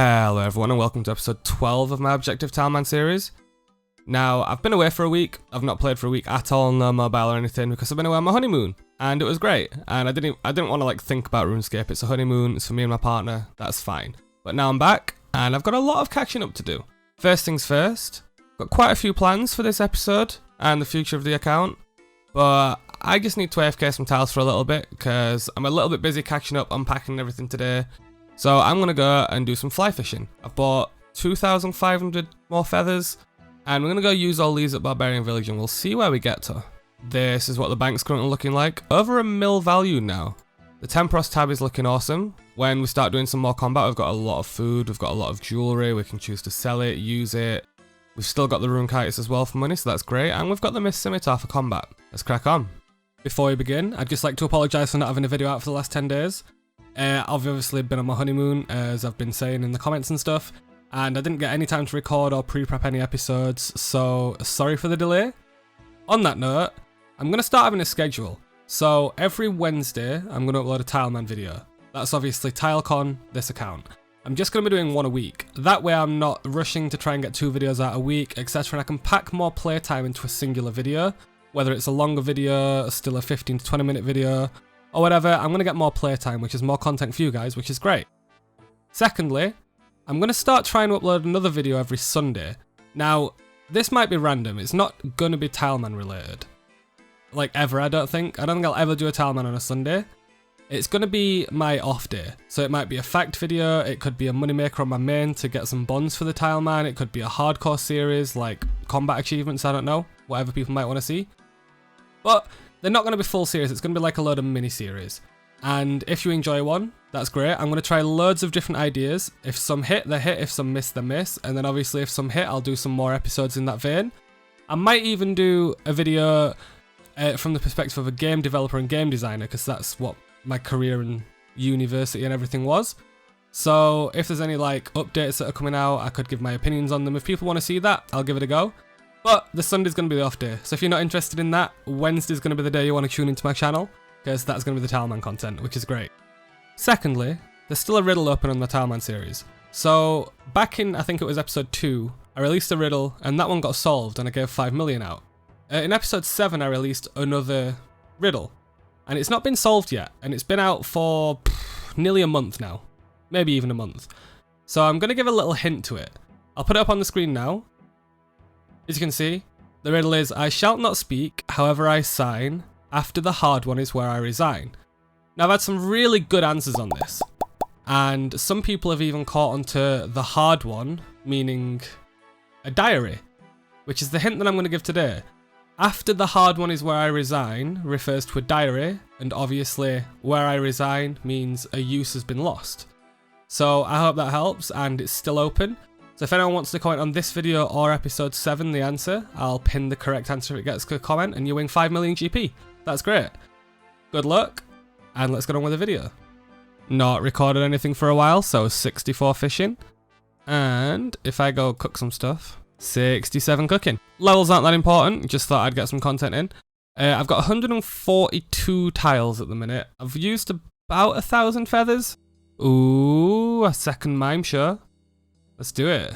Hello everyone and welcome to episode 12 of my Objective Tileman series. Now, I've been away for a week. I've not played for a week at all, no mobile or anything, because I've been away on my honeymoon, and it was great. And I didn't want to think about RuneScape. It's a honeymoon, it's for me and my partner, that's fine. But now I'm back, and I've got a lot of catching up to do. First things first, got quite a few plans for this episode and the future of the account, but I just need to AFK some tiles for a little bit, because I'm a little bit busy catching up, unpacking everything today. So I'm going to go and do some fly fishing. I've bought 2,500 more feathers, and we're going to go use all these at Barbarian Village, and we'll see where we get to. This is what the bank's currently looking like. Over a mil value now. The Tempros tab is looking awesome. When we start doing some more combat, we've got a lot of food, we've got a lot of jewellery, we can choose to sell it, use it. We've still got the rune kites as well for money, so that's great, and we've got the Mist Scimitar for combat. Let's crack on. Before we begin, I'd just like to apologise for not having a video out for the last 10 days. I've obviously been on my honeymoon, as I've been saying in the comments and stuff, and I didn't get any time to record or pre-prep any episodes, so sorry for the delay. On that note, I'm going to start having a schedule. So every Wednesday, I'm going to upload a Tileman video. That's obviously TileCon, this account. I'm just going to be doing one a week. That way I'm not rushing to try and get 2 videos out a week, etc. And I can pack more playtime into a singular video. Whether it's a longer video, still a 15 to 20 minute video, or whatever, I'm going to get more playtime, which is more content for you guys, which is great. Secondly, I'm going to start trying to upload another video every Sunday. Now, this might be random, it's not going to be Tileman related. Ever, I don't think. I don't think I'll ever do a Tileman on a Sunday. It's going to be my off day. So it might be a fact video, it could be a moneymaker on my main to get some bonds for the Tileman, it could be a hardcore series like combat achievements, I don't know, whatever people might want to see. But they're not going to be full series, it's going to be like a load of mini-series. And if you enjoy one, that's great. I'm going to try loads of different ideas. If some hit, they hit. If some miss, they miss. And then obviously if some hit, I'll do some more episodes in that vein. I might even do a video from the perspective of a game developer and game designer, because that's what my career and university and everything was. So if there's any updates that are coming out, I could give my opinions on them. If people want to see that, I'll give it a go. But the Sunday's going to be the off day, so if you're not interested in that, Wednesday's going to be the day you want to tune into my channel, because that's going to be the Tileman content, which is great. Secondly, there's still a riddle open on the Tileman series. So back in, I think it was episode 2, I released a riddle, and that one got solved, and I gave 5 million out. In episode 7, I released another riddle, and it's not been solved yet, and it's been out for nearly a month now, maybe even a month. So I'm going to give a little hint to it. I'll put it up on the screen now. As you can see, the riddle is, I shall not speak, however I sign, after the hard one is where I resign. Now I've had some really good answers on this, and some people have even caught onto the hard one, meaning a diary, which is the hint that I'm going to give today. After the hard one is where I resign refers to a diary, and obviously where I resign means a use has been lost. So I hope that helps, and it's still open. So if anyone wants to comment on this video or episode 7, the answer, I'll pin the correct answer if it gets a comment, and you win 5 million GP. That's great. Good luck, and let's get on with the video. Not recorded anything for a while, so 64 fishing. And if I go cook some stuff, 67 cooking. Levels aren't that important, just thought I'd get some content in. I've got 142 tiles at the minute. I've used about 1,000 feathers. Ooh, a second mime show. Let's do it.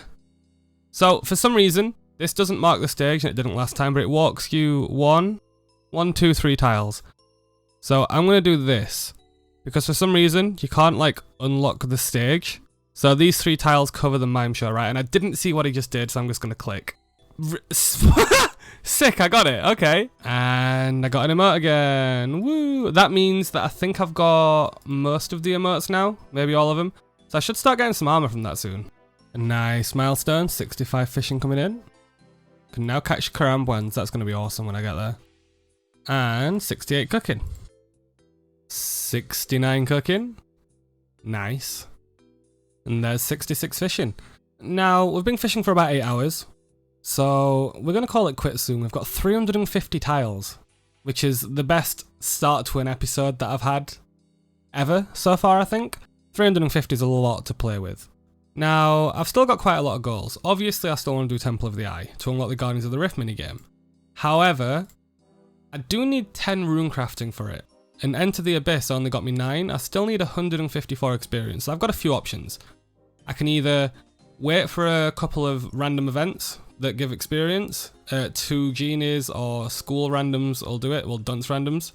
So, for some reason, this doesn't mark the stage, and it didn't last time, but it walks you 1, 2, 3 tiles. So, I'm going to do this, because for some reason, you can't, unlock the stage. So, these 3 tiles cover the mime show, right? And I didn't see what he just did, so I'm just going to click. Sick, I got it, okay. And I got an emote again, woo! That means that I think I've got most of the emotes now, maybe all of them. So, I should start getting some armor from that soon. A nice milestone, 65 fishing coming in. Can now catch carambwans, that's going to be awesome when I get there. And 68 cooking. 69 cooking. Nice. And there's 66 fishing. Now, we've been fishing for about 8 hours. So, we're going to call it quits soon. We've got 350 tiles, which is the best start to an episode that I've had ever so far, I think. 350 is a lot to play with. Now, I've still got quite a lot of goals. Obviously, I still want to do Temple of the Eye to unlock the Guardians of the Rift minigame. However, I do need 10 rune crafting for it. And Enter the Abyss only got me 9. I still need 154 experience. So I've got a few options. I can either wait for a couple of random events that give experience, 2 genies or school randoms will do it, well, dunce randoms,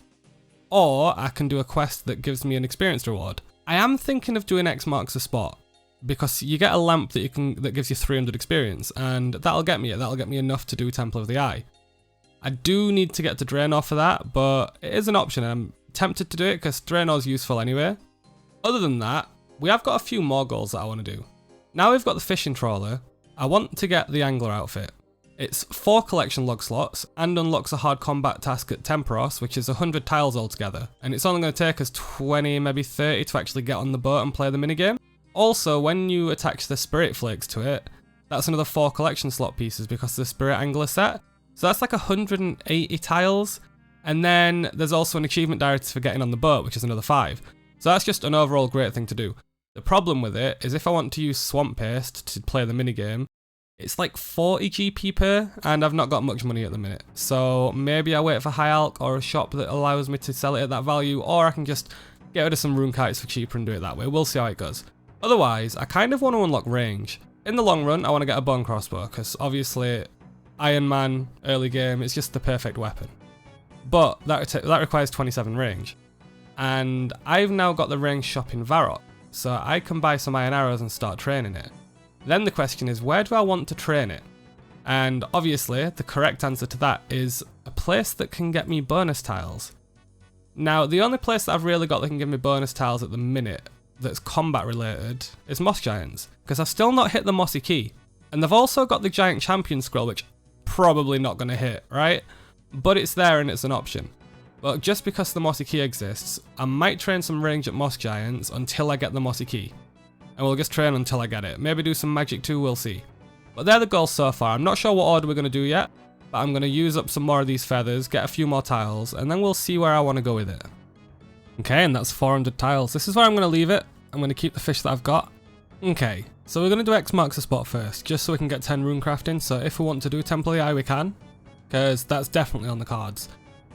or I can do a quest that gives me an experience reward. I am thinking of doing X marks the spot, because you get a lamp that gives you 300 experience, and that'll get me enough to do Temple of the Eye. I do need to get to Draenor for that, but it is an option, and I'm tempted to do it because Draenor's useful anyway. Other than that, we have got a few more goals that I want to do. Now we've got the fishing trawler, I want to get the angler outfit. It's 4 collection log slots and unlocks a hard combat task at Temperos, which is 100 tiles altogether, and it's only going to take us 20, maybe 30 to actually get on the boat and play the minigame. Also, when you attach the spirit flakes to it, that's another 4 collection slot pieces because of the spirit angler set. So that's like 180 tiles, and then there's also an achievement diary for getting on the boat, which is another 5. So that's just an overall great thing to do. The problem with it is if I want to use swamp paste to play the minigame, it's like 40 GP per, and I've not got much money at the minute. So maybe I wait for high alch or a shop that allows me to sell it at that value, or I can just get rid of some rune kites for cheaper and do it that way. We'll see how it goes. Otherwise, I kind of want to unlock range. In the long run, I want to get a bone crossbow, because obviously Iron Man early game is just the perfect weapon. But that requires 27 range. And I've now got the range shop in Varrock, so I can buy some iron arrows and start training it. Then the question is, where do I want to train it? And obviously, the correct answer to that is a place that can get me bonus tiles. Now, the only place that I've really got that can give me bonus tiles at the minute that's combat related is Moss Giants, because I've still not hit the Mossy Key. And they've also got the Giant Champion Scroll, which probably not going to hit, right? But it's there and it's an option. But just because the Mossy Key exists, I might train some range at Moss Giants until I get the Mossy Key. And we'll just train until I get it. Maybe do some magic too, we'll see. But they're the goals so far. I'm not sure what order we're going to do yet, but I'm going to use up some more of these feathers, get a few more tiles, and then we'll see where I want to go with it. Okay, and that's 400 tiles. This is where I'm going to leave it. I'm going to keep the fish that I've got. Okay, so we're going to do X marks the spot first, just so we can get 10 rune crafting. So if we want to do Temple of the Eye, we can, because that's definitely on the cards.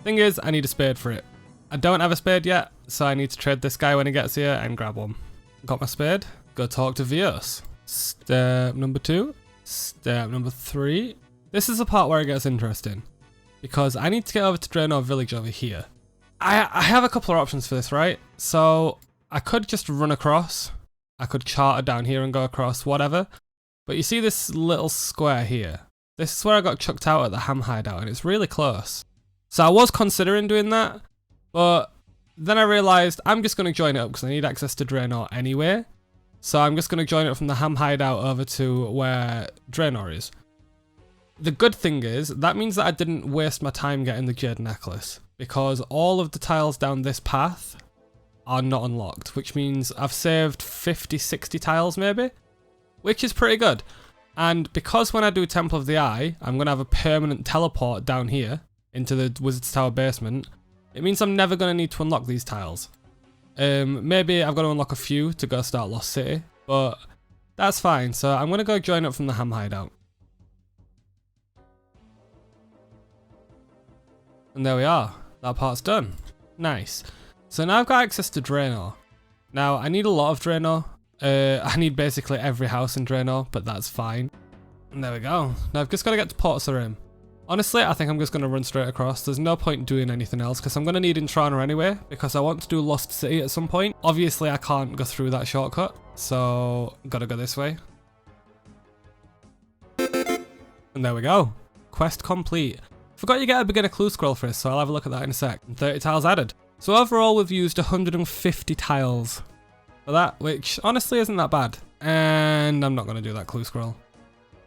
Thing is, I need a spade for it. I don't have a spade yet, so I need to trade this guy when he gets here and grab one. Got my spade. Go talk to Vios. Step number 2. Step number 3. This is the part where it gets interesting, because I need to get over to Draenor Village over here. I have a couple of options for this, right? So I could just run across. I could charter down here and go across, whatever. But you see this little square here? This is where I got chucked out at the ham hideout, and it's really close. So I was considering doing that, but then I realised I'm just going to join it up because I need access to Draenor anyway. So I'm just going to join it from the ham hideout over to where Draenor is. The good thing is, that means that I didn't waste my time getting the Jade Necklace, because all of the tiles down this path are not unlocked, which means I've saved 50, 60 tiles maybe, which is pretty good. And because when I do Temple of the Eye, I'm going to have a permanent teleport down here into the Wizard's Tower basement, it means I'm never going to need to unlock these tiles. Maybe I've got to unlock a few to go start Lost City, but that's fine. So I'm going to go join up from the ham hideout. And there we are. That part's done. Nice. So now I've got access to Draenor. Now I need a lot of Draenor. I need basically every house in Draenor, but that's fine. And there we go. Now I've just got to get to Port Sarim. Honestly, I think I'm just going to run straight across. There's no point doing anything else because I'm going to need Intrana anyway, because I want to do Lost City at some point. Obviously, I can't go through that shortcut, so gotta go this way. And there we go. Quest complete. Forgot you get a beginner clue scroll for this, so I'll have a look at that in a sec. And 30 tiles added. So overall, we've used 150 tiles for that, which honestly isn't that bad. And I'm not going to do that clue scroll.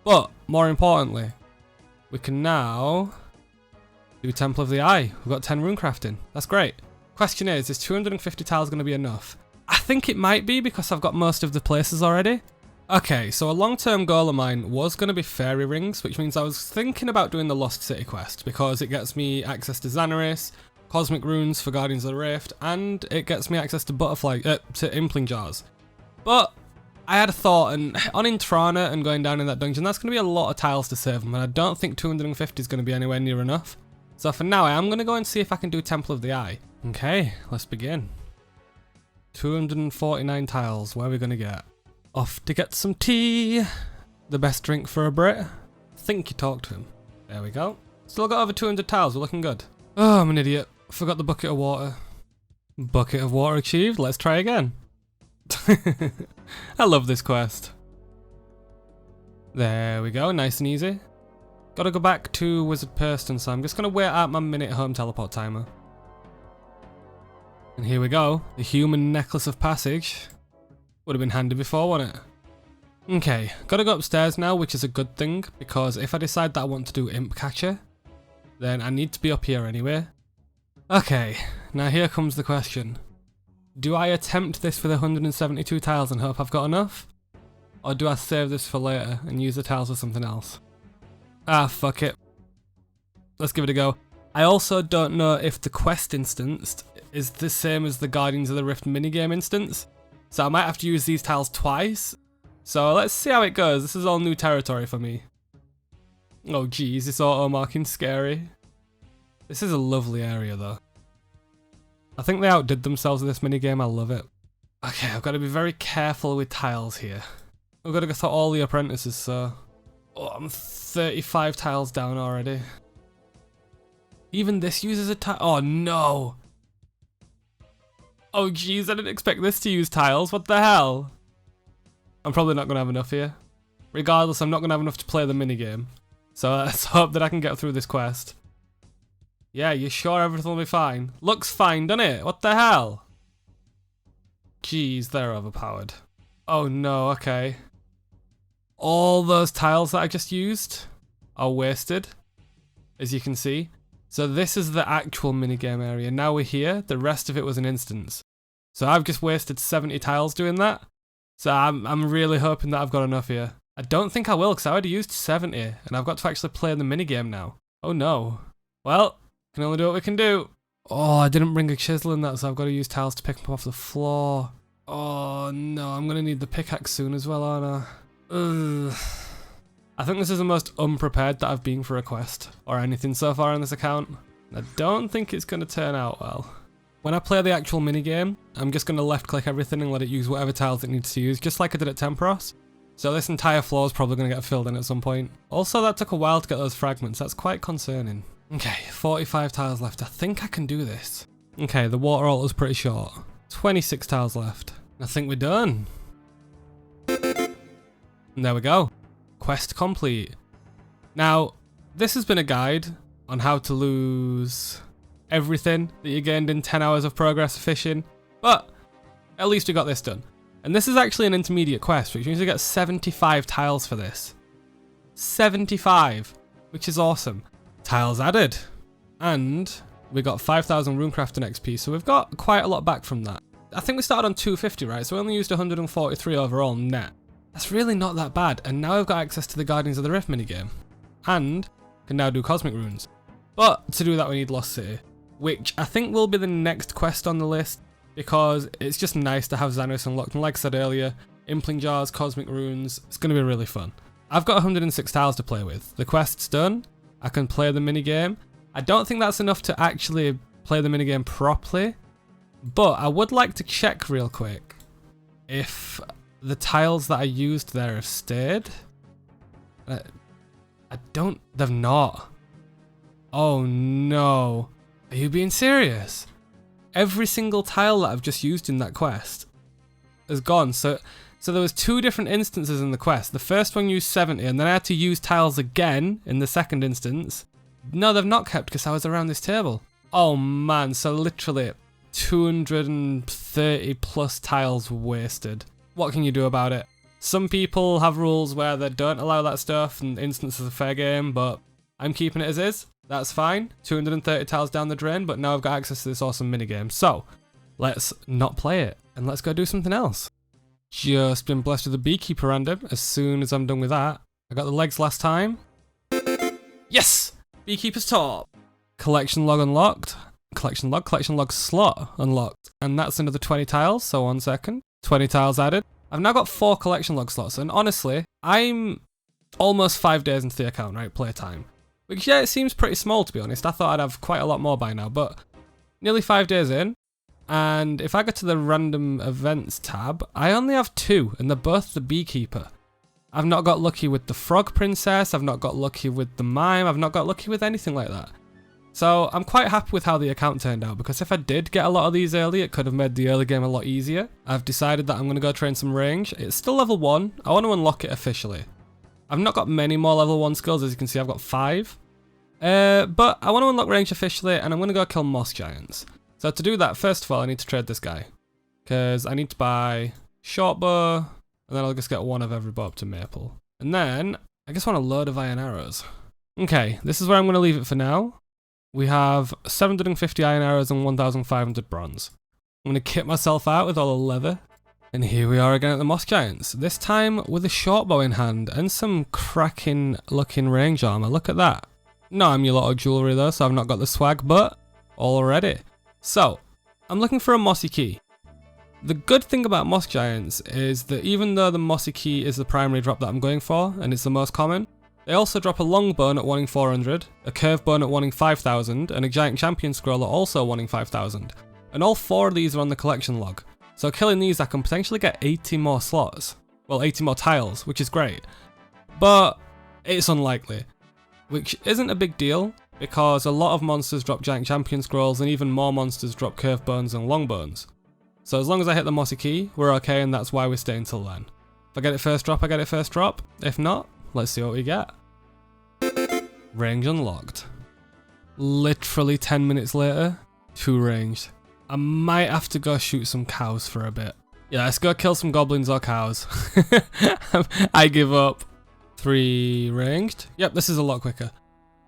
But more importantly, we can now do Temple of the Eye. We've got 10 rune crafting. That's great. Question is 250 tiles going to be enough? I think it might be because I've got most of the places already. Okay, so a long-term goal of mine was going to be fairy rings, which means I was thinking about doing the Lost City quest because it gets me access to Xanaris, cosmic runes for Guardians of the Rift, and it gets me access to to Impling Jars. But I had a thought, and on Intrana and going down in that dungeon, that's going to be a lot of tiles to save them, and I don't think 250 is going to be anywhere near enough. So for now, I am going to go and see if I can do Temple of the Eye. Okay, let's begin. 249 tiles, where are we going to get? Off to get some tea. The best drink for a Brit. I think you talk to him. There we go. Still got over 200 tiles, we're looking good. Oh, I'm an idiot. Forgot the bucket of water. Bucket of water achieved, let's try again. I love this quest. There we go, nice and easy. Gotta go back to Wizard Person, so I'm just gonna wait out my minute home teleport timer. And here we go, the human necklace of passage. Would have been handy before, wouldn't it? Okay, gotta go upstairs now, which is a good thing, because if I decide that I want to do Imp Catcher, then I need to be up here anyway. Okay, now here comes the question. Do I attempt this with 172 tiles and hope I've got enough? Or do I save this for later and use the tiles for something else? Ah, fuck it. Let's give it a go. I also don't know if the quest instance is the same as the Guardians of the Rift minigame instance, so I might have to use these tiles twice. So let's see how it goes. This is all new territory for me. Oh geez, this auto marking's scary. This is a lovely area though. I think they outdid themselves in this minigame, I love it. Okay, I've got to be very careful with tiles here. I've got to go through all the apprentices, so... Oh, I'm 35 tiles down already. Even this uses a tile. Oh no! Oh jeez, I didn't expect this to use tiles, what the hell? I'm probably not going to have enough here. Regardless, I'm not going to have enough to play the minigame. So let's hope that I can get through this quest. Yeah, you sure everything will be fine? Looks fine, doesn't it? What the hell? Jeez, they're overpowered. Oh no, okay. All those tiles that I just used are wasted, as you can see. So this is the actual minigame area. Now we're here, the rest of it was an instance. So I've just wasted 70 tiles doing that. So I'm really hoping that I've got enough here. I don't think I will, because I already used 70, and I've got to actually play the minigame now. Oh no. Well, can only do what we can do. Oh, I didn't bring a chisel in that, so I've got to use tiles to pick them off the floor. Oh no, I'm going to need the pickaxe soon as well, aren't I? Ugh. I think this is the most unprepared that I've been for a quest, or anything so far on this account. I don't think it's going to turn out well. When I play the actual minigame, I'm just going to left click everything and let it use whatever tiles it needs to use, just like I did at Temporos. So this entire floor is probably going to get filled in at some point. Also, that took a while to get those fragments, that's quite concerning. Okay, 45 tiles left, I think I can do this. Okay, the water altar's pretty short. 26 tiles left. I think we're done. And there we go. Quest complete. Now, this has been a guide on how to lose everything that you gained in 10 hours of progress fishing, but at least we got this done. And this is actually an intermediate quest, which means we get 75 tiles for this. 75, which is awesome. Tiles added. And we got 5,000 runecrafting XP, so we've got quite a lot back from that. I think we started on 250, right? So we only used 143 overall net. That's really not that bad, and now I've got access to the Guardians of the Rift minigame. And can now do Cosmic Runes. But to do that we need Lost City, which I think will be the next quest on the list, because it's just nice to have Xanos unlocked, and like I said earlier, Impling Jars, Cosmic Runes, it's going to be really fun. I've got 106 tiles to play with. The quest's done, I can play the minigame. I don't think that's enough to actually play the minigame properly, but I would like to check real quick if the tiles that I used there have stayed. They've not. Oh no. Are you being serious? Every single tile that I've just used in that quest is gone. So there was 2 different instances in the quest. The first one used 70 and then I had to use tiles again in the second instance. No, they've not kept because I was around this table. Oh man, so literally 230 plus tiles wasted. What can you do about it? Some people have rules where they don't allow that stuff and instances are fair game, but I'm keeping it as is. That's fine. 230 tiles down the drain, but now I've got access to this awesome minigame. So, let's not play it and let's go do something else. Just been blessed with a beekeeper random. As soon as I'm done with that, I got the legs last time. Yes! Beekeeper's top. Collection log unlocked. Collection log slot unlocked. And that's another 20 tiles, so 1 second. 20 tiles added. I've now got 4 collection log slots, and honestly, I'm almost 5 days into the account, right, playtime. Which, yeah, it seems pretty small to be honest. I thought I'd have quite a lot more by now, but nearly 5 days in, And if I go to the random events tab, I only have 2 and they're both the beekeeper. I've not got lucky with the frog princess, I've not got lucky with the mime, I've not got lucky with anything like that. So I'm quite happy with how the account turned out, because if I did get a lot of these early, it could have made the early game a lot easier. I've decided that I'm going to go train some range. It's still level 1, I want to unlock it officially. I've not got many more level 1 skills, as you can see I've got 5. But I want to unlock range officially, and I'm going to go kill moss giants. So to do that, first of all I need to trade this guy, because I need to buy short bow, and then I'll just get 1 of every bow up to maple. And then I just want a load of iron arrows. Okay, this is where I'm going to leave it for now. We have 750 iron arrows and 1,500 bronze. I'm going to kit myself out with all the leather. And here we are again at the moss giants, this time with a short bow in hand and some cracking looking range armor. Look at that. No amulet or jewelry though, so I've not got the swag, but all ready. So I'm looking for a mossy key. The good thing about moss giants is that even though the mossy key is the primary drop that I'm going for, and it's the most common, they also drop a long bone at wanting 400, a curved bone at wanting 5,000, and a giant champion scroll at also wanting 5,000. And all 4 of these are on the collection log. So killing these I can potentially get 80 more slots. Well, 80 more tiles, which is great. But it's unlikely. Which isn't a big deal, because a lot of monsters drop giant champion scrolls and even more monsters drop curved bones and long bones. So as long as I hit the mossy key, we're okay, and that's why we stay until then. If I get it first drop, I get it first drop. If not, let's see what we get. Range unlocked. Literally 10 minutes later, 2 ranged. I might have to go shoot some cows for a bit. Yeah, let's go kill some goblins or cows. I give up. 3 ranged. Yep, this is a lot quicker.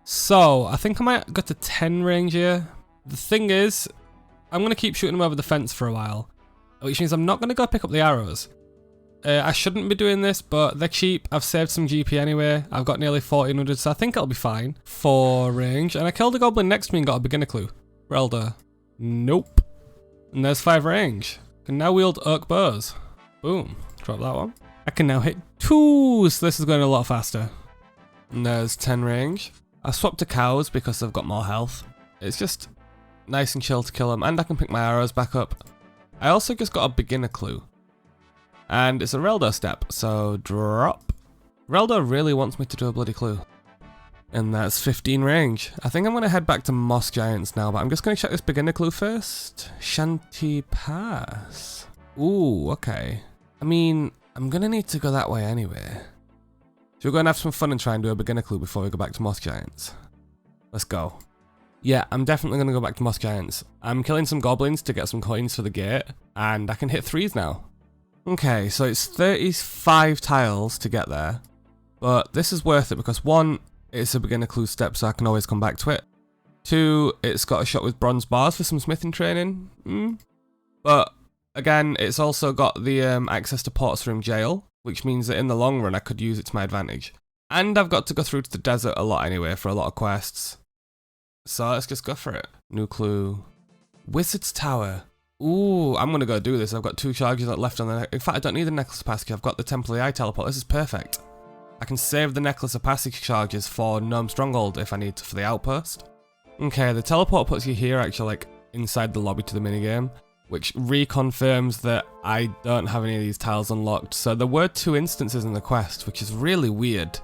So, I think I might go to 10 range here. The thing is, I'm going to keep shooting them over the fence for a while, which means I'm not going to go pick up the arrows. I shouldn't be doing this, but they're cheap. I've saved some GP anyway. I've got nearly 1400, so I think it'll be fine. 4 range. And I killed a goblin next to me and got a beginner clue. Relda. Nope. And there's 5 range. Can now wield oak bows. Boom. Drop that one. I can now hit 2, so this is going a lot faster. And there's 10 range. I swapped to cows because they've got more health. It's just nice and chill to kill them, and I can pick my arrows back up. I also just got a beginner clue. And it's a Relda step, so drop. Relda really wants me to do a bloody clue. And that's 15 range. I think I'm going to head back to moss giants now, but I'm just going to check this beginner clue first. Shanty Pass. Ooh, okay. I mean, I'm going to need to go that way anyway. So we're going to have some fun and try and do a beginner clue before we go back to moss giants. Let's go. Yeah, I'm definitely going to go back to moss giants. I'm killing some goblins to get some coins for the gate, and I can hit 3s now. Okay, so it's 35 tiles to get there, but this is worth it because 1, it's a beginner clue step so I can always come back to it. 2, it's got a shot with bronze bars for some smithing training. But again, it's also got the access to Port's Room Jail, which means that in the long run I could use it to my advantage. And I've got to go through to the desert a lot anyway for a lot of quests. So let's just go for it. New clue. Wizard's Tower. Ooh, I'm going to go do this. I've got 2 charges left on the... In fact, I don't need the Necklace of Passage. I've got the Temple of the Eye teleport. This is perfect. I can save the Necklace of Passage charges for Gnome Stronghold if I need to for the outpost. Okay, the teleport puts you here actually like inside the lobby to the minigame, which reconfirms that I don't have any of these tiles unlocked. So there were 2 instances in the quest, which is really weird.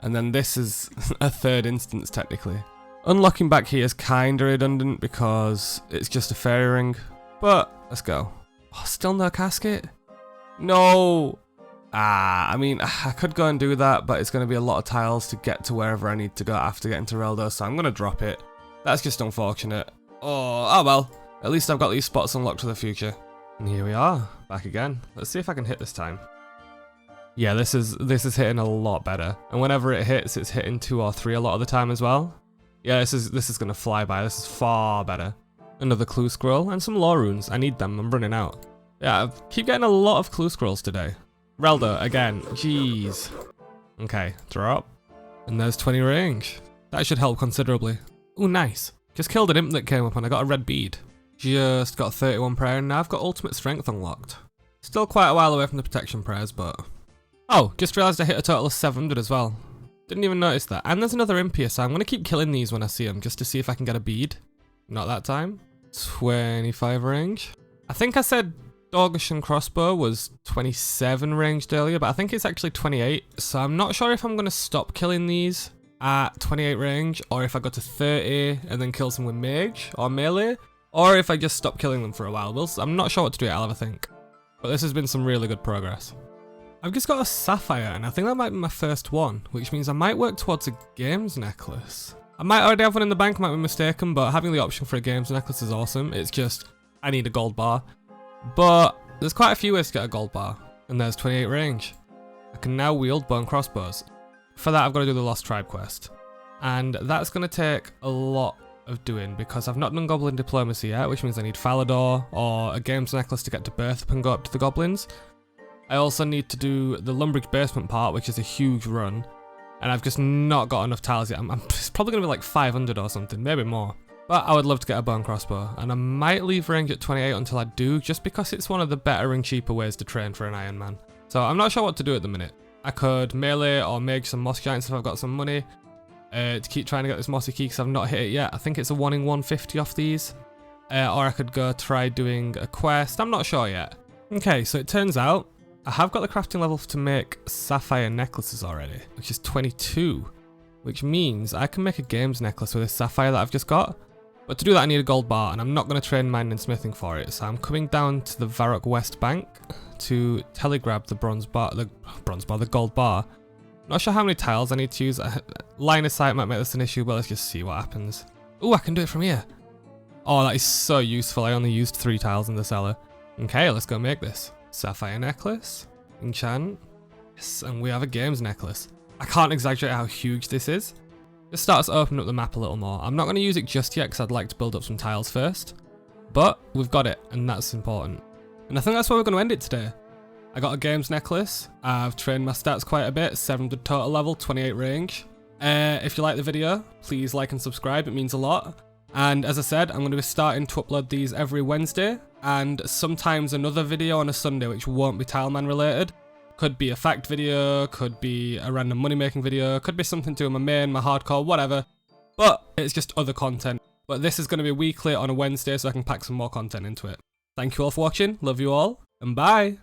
And then this is a 3rd instance technically. Unlocking back here is kinda redundant because it's just a fairy ring. But, let's go. Oh, still no casket? No! I mean, I could go and do that, but it's going to be a lot of tiles to get to wherever I need to go after getting to Relda, so I'm going to drop it. That's just unfortunate. Oh well. At least I've got these spots unlocked for the future. And here we are, back again. Let's see if I can hit this time. Yeah, this is hitting a lot better. And whenever it hits, it's hitting 2 or 3 a lot of the time as well. Yeah, this is going to fly by. This is far better. Another clue scroll and some lore runes. I need them, I'm running out. Yeah, I keep getting a lot of clue scrolls today. Relda, again, jeez. Okay, drop. And there's 20 range. That should help considerably. Ooh, nice. Just killed an imp that came up and I got a red bead. Just got 31 prayer and now I've got ultimate strength unlocked. Still quite a while away from the protection prayers, but... Oh, just realised I hit a total of 700 as well. Didn't even notice that. And there's another imp here, so I'm going to keep killing these when I see them, just to see if I can get a bead. Not that time. 25 range. I think I said Dorgushan crossbow was 27 ranged earlier, but I think it's actually 28. So I'm not sure if I'm going to stop killing these at 28 range, or if I go to 30 and then kill them with mage or melee, or if I just stop killing them for a while. I'm not sure what to do yet, I'll have a think. But this has been some really good progress. I've just got a sapphire, and I think that might be my first one, which means I might work towards a games necklace. I might already have one in the bank, I might be mistaken, but having the option for a games necklace is awesome. It's just, I need a gold bar. But there's quite a few ways to get a gold bar, and there's 28 range. I can now wield bone crossbows. For that, I've got to do the Lost Tribe quest. And that's going to take a lot of doing, because I've not done Goblin Diplomacy yet, which means I need Falador or a games necklace to get to Berthup and go up to the goblins. I also need to do the Lumbridge basement part, which is a huge run, and I've just not got enough tiles yet. It's probably going to be like 500 or something, maybe more. But I would love to get a bone crossbow, and I might leave range at 28 until I do, just because it's one of the better and cheaper ways to train for an Iron Man. So I'm not sure what to do at the minute. I could melee or mage some moss giants if I've got some money to keep trying to get this mossy key, because I've not hit it yet. I think it's a 1 in 150 off these. Or I could go try doing a quest. I'm not sure yet. Okay, so it turns out I have got the crafting level to make sapphire necklaces already, which is 22, which means I can make a games necklace with this sapphire that I've just got. But to do that, I need a gold bar, and I'm not going to train mining and smithing for it. So I'm coming down to the Varrock West Bank to telegrab the the gold bar. Not sure how many tiles I need to use. Line of sight might make this an issue, but let's just see what happens. Oh, I can do it from here. Oh, that is so useful. I only used 3 tiles in the cellar. Okay, let's go make this. Sapphire necklace, enchant. Yes, and we have a games necklace. I can't exaggerate how huge this is. This starts to open up the map a little more. I'm not going to use it just yet because I'd like to build up some tiles first. But we've got it, and that's important. And I think that's where we're going to end it today. I got a games necklace. I've trained my stats quite a bit. 700 total level, 28 range. If you like the video, please like and subscribe. It means a lot. And as I said, I'm going to be starting to upload these every Wednesday, and sometimes another video on a Sunday which won't be Tileman related. Could be a fact video, could be a random money making video, could be something to do with my main, my hardcore, whatever. But it's just other content. But this is going to be weekly on a Wednesday, so I can pack some more content into it. Thank you all for watching, love you all, and bye!